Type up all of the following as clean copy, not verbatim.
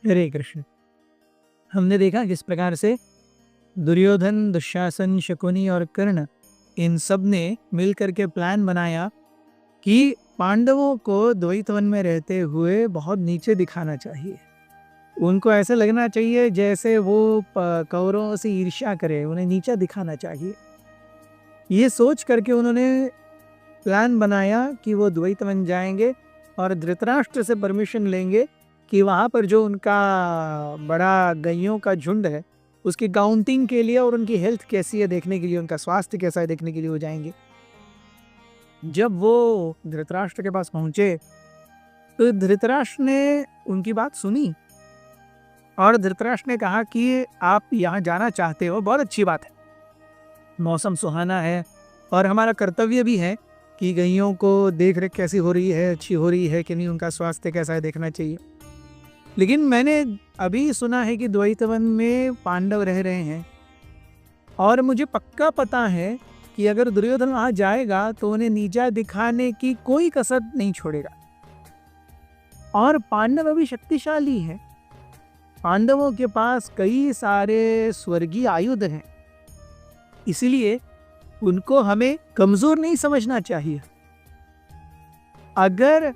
हरे कृष्ण। हमने देखा किस प्रकार से दुर्योधन, दुशासन, शकुनी और कर्ण इन सब ने मिलकर के प्लान बनाया कि पांडवों को द्वैत वन में रहते हुए बहुत नीचे दिखाना चाहिए। उनको ऐसे लगना चाहिए जैसे वो कौरवों से ईर्ष्या करे, उन्हें नीचा दिखाना चाहिए। ये सोच करके उन्होंने प्लान बनाया कि वो द्वैत वन जाएंगे और धृतराष्ट्र से परमिशन लेंगे कि वहाँ पर जो उनका बड़ा गइयों का झुंड है उसकी काउंटिंग के लिए और उनकी हेल्थ कैसी है देखने के लिए, उनका स्वास्थ्य कैसा है देखने के लिए वो जाएंगे। जब वो धृतराष्ट्र के पास पहुंचे तो धृतराष्ट्र ने उनकी बात सुनी और धृतराष्ट्र ने कहा कि आप यहाँ जाना चाहते हो, बहुत अच्छी बात है, मौसम सुहाना है और हमारा कर्तव्य भी है कि गइयों को देख रेख कैसी हो रही है, अच्छी हो रही है कि नहीं, उनका स्वास्थ्य कैसा है देखना चाहिए। लेकिन मैंने अभी सुना है कि द्वैत वन में पांडव रह रहे हैं और मुझे पक्का पता है कि अगर दुर्योधन वहां जाएगा तो उन्हें नीचा दिखाने की कोई कसर नहीं छोड़ेगा। और पांडव अभी शक्तिशाली हैं, पांडवों के पास कई सारे स्वर्गीय आयुध हैं, इसलिए उनको हमें कमजोर नहीं समझना चाहिए। अगर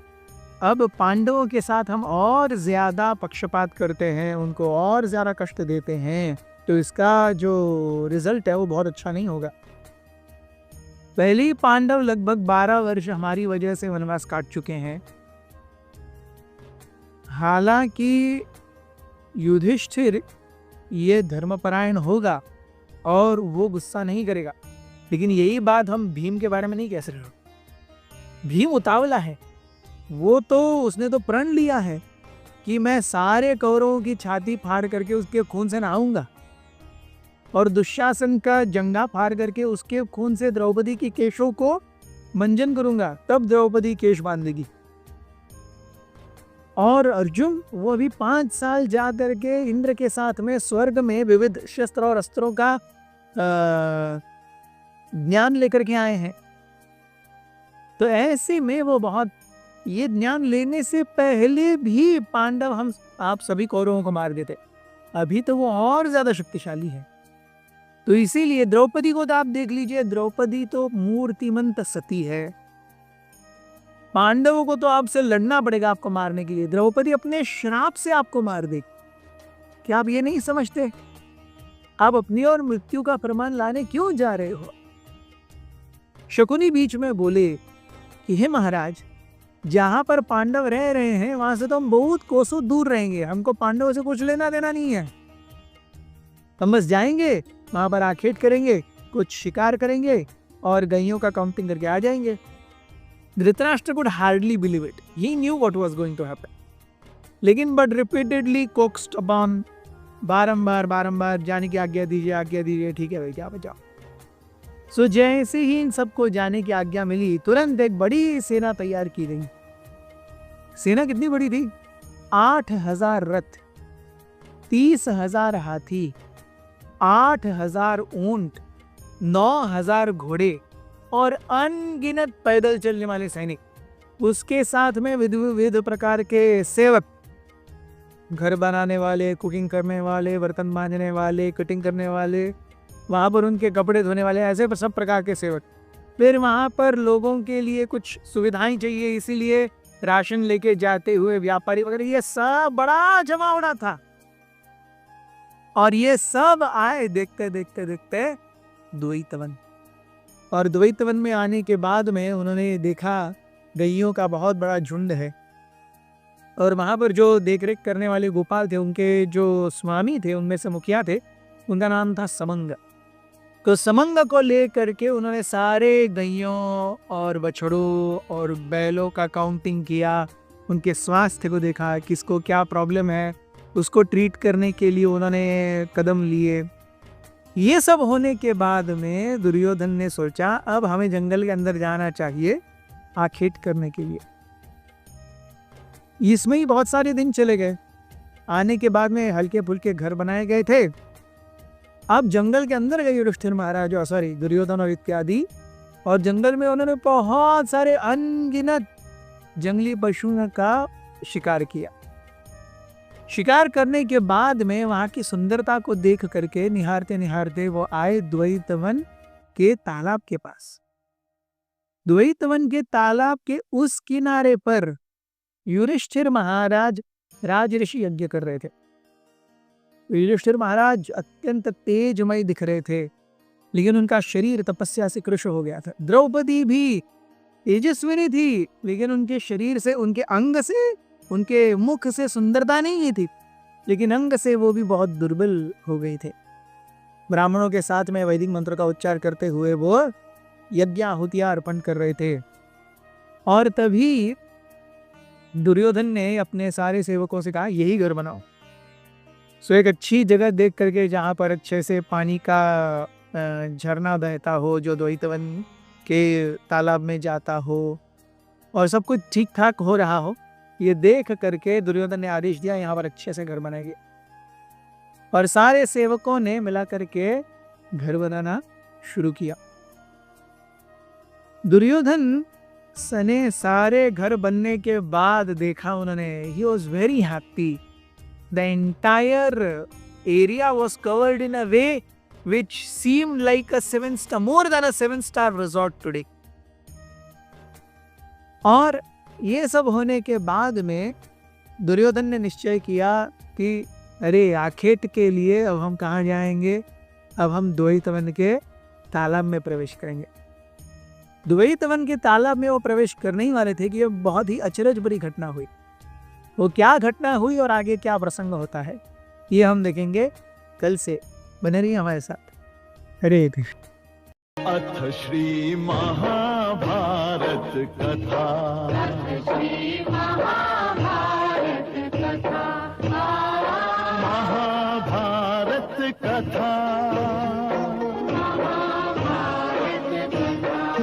अब पांडवों के साथ हम और ज्यादा पक्षपात करते हैं, उनको और ज्यादा कष्ट देते हैं, तो इसका जो रिजल्ट है वो बहुत अच्छा नहीं होगा। पहले ही पांडव लगभग 12 वर्ष हमारी वजह से वनवास काट चुके हैं। हालांकि युधिष्ठिर ये धर्मपरायण होगा और वो गुस्सा नहीं करेगा, लेकिन यही बात हम भीम के बारे में नहीं कह सकते। भीम उतावला है, वो तो उसने तो प्रण लिया है कि मैं सारे कौरवों की छाती फाड़ करके उसके खून से नहाऊंगा और दुशासन का जंगा फाड़ करके उसके खून से द्रौपदी की केशों को मंजन करूंगा, तब द्रौपदी केश बांधेगी। और अर्जुन वो अभी 5 साल जा करके इंद्र के साथ में स्वर्ग में विविध शस्त्र और अस्त्रों का ज्ञान लेकर के आए हैं। तो ऐसे में वो बहुत, ये ज्ञान लेने से पहले भी पांडव हम आप सभी कौरवों को मार देते, अभी तो वो और ज्यादा शक्तिशाली है। तो इसीलिए द्रौपदी को तो आप देख लीजिए, द्रौपदी तो मूर्तिमंत सती है। पांडवों को तो आपसे लड़ना पड़ेगा आपको मारने के लिए, द्रौपदी अपने श्राप से आपको मार देगी। क्या आप ये नहीं समझते? आप अपनी और मृत्यु का प्रमाण लाने क्यों जा रहे हो? शकुनी बीच में बोले कि हे महाराज, जहां पर पांडव रह रहे हैं वहां से तो हम बहुत कोसों दूर रहेंगे, हमको पांडवों से कुछ लेना देना नहीं है। हम बस जाएंगे, वहां पर आखेट करेंगे, कुछ शिकार करेंगे और गइयों का काउंटिंग करके आ जाएंगे। Dhritarashtra could hardly believe it, he knew what was going to happen, लेकिन बट रिपीटेडली कोक्स्ड अपॉन, बारंबार जाने की आज्ञा दीजिए, ठीक है भाई, क्या बचाओ। सो जैसे ही इन सबको जाने की आज्ञा मिली, तुरंत एक बड़ी सेना तैयार की गई। सेना कितनी बड़ी थी? 8,000 रथ, 30,000 हाथी, 8,000 ऊंट, 9,000 घोड़े और अनगिनत पैदल चलने वाले सैनिक, उसके साथ में विविध प्रकार के सेवक, घर बनाने वाले, कुकिंग करने वाले, बर्तन मांजने वाले, कटिंग करने वाले, वहाँ पर उनके कपड़े धोने वाले, ऐसे सब प्रकार के सेवक। फिर वहाँ पर लोगों के लिए कुछ सुविधाएं चाहिए, इसीलिए राशन लेके जाते हुए व्यापारी वगैरह, ये सब बड़ा जमावड़ा था। और ये सब आए देखते देखते देखते द्वैत वन। और द्वैत वन में आने के बाद में उन्होंने देखा गइयों का बहुत बड़ा झुंड है और वहाँ पर जो देखरेख करने वाले गोपाल थे, उनके जो स्वामी थे, उनमें से मुखिया थे, उनका नाम था समंग। तो समंग को ले करके उन्होंने सारे गइयों और बछड़ों और बैलों का काउंटिंग किया, उनके स्वास्थ्य को देखा, किसको क्या प्रॉब्लम है, उसको ट्रीट करने के लिए उन्होंने कदम लिए। ये सब होने के बाद में दुर्योधन ने सोचा अब हमें जंगल के अंदर जाना चाहिए आखेट करने के लिए। इसमें ही बहुत सारे दिन चले गए। आने के बाद में हल्के फुल्के घर बनाए गए थे। अब जंगल के अंदर गए युधिष्ठिर महाराज, सॉरी दुर्योधन और इत्यादि, और जंगल में उन्होंने बहुत सारे अनगिनत जंगली पशुओं का शिकार किया। शिकार करने के बाद में वहां की सुंदरता को देख करके निहारते निहारते वो आए द्वैतवन के तालाब के पास। द्वैतवन के तालाब के उस किनारे पर युधिष्ठिर महाराज राजऋषि यज्ञ कर रहे थे। युधिष्ठिर महाराज अत्यंत तेजमय दिख रहे थे, लेकिन उनका शरीर तपस्या से कृश हो गया था। द्रौपदी भी तेजस्विनी थी, लेकिन उनके शरीर से, उनके अंग से, उनके मुख से सुंदरता नहीं थी, लेकिन अंग से वो भी बहुत दुर्बल हो गए थे। ब्राह्मणों के साथ में वैदिक मंत्र का उच्चार करते हुए वो यज्ञाहुतियां अर्पण कर रहे थे। और तभी दुर्योधन ने अपने सारे सेवकों से कहा, यही घर बनाओ। सो एक अच्छी जगह देख करके जहाँ पर अच्छे से पानी का झरना बहता हो, जो द्वैतवन के तालाब में जाता हो और सब कुछ ठीक ठाक हो रहा हो, ये देख करके दुर्योधन ने आदेश दिया, यहाँ पर अच्छे से घर बनाएंगे। और सारे सेवकों ने मिला करके घर बनाना शुरू किया। दुर्योधन ने सारे घर बनने के बाद देखा उन्होंने, he was very happy. The entire area was covered in a way which seemed like a 7-star, more than a 7-star resort today. और ये सब होने के बाद में दुर्योधन ने निश्चय किया कि अरे आखेट के लिए अब हम कहाँ जाएंगे, अब हम द्वैतवन के तालाब में प्रवेश करेंगे। द्वैतवन के तालाब में वो प्रवेश करने ही वाले थे कि ये बहुत ही अचरज भरी घटना हुई। वो क्या घटना हुई और आगे क्या प्रसंग होता है, ये हम देखेंगे कल से। बने रहिए हमारे साथ। हरे कृष्ण। अथ श्री महाभारत कथा। महाभारत कथा